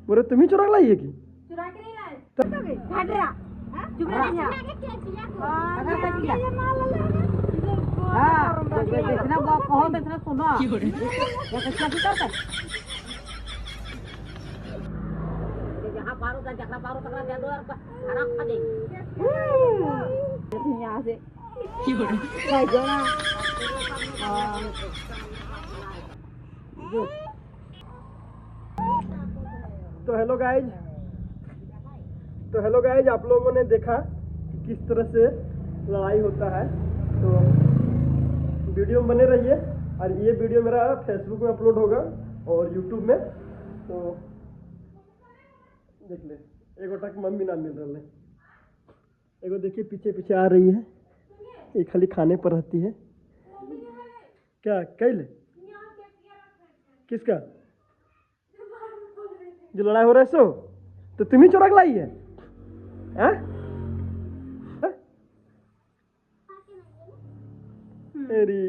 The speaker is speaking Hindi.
बोले तुम ही चुरा के लाई है की चुरा के नहीं लाए घाटरा चुप रह हां देखना वो कहो देखना सुनो ये कैसे करता है जहां पारो का जकरा पारो तकरा दे दो खाना खा देंगे यहां से भाई जोना तो हेलो गाइज आप लोगों ने देखा कि किस तरह से लड़ाई होता है। तो वीडियो में बने रहिए और ये वीडियो मेरा फेसबुक में अपलोड होगा और यूट्यूब में। तो देख ले एगो तक मम्मी ना मिल रहा है, एगो देखिए पीछे पीछे आ रही है, ये खाली खाने पर रहती है। क्या कैले किसका जो लड़ाई हो रहा है सो तो तुम ही चुरा के लाई है? अरे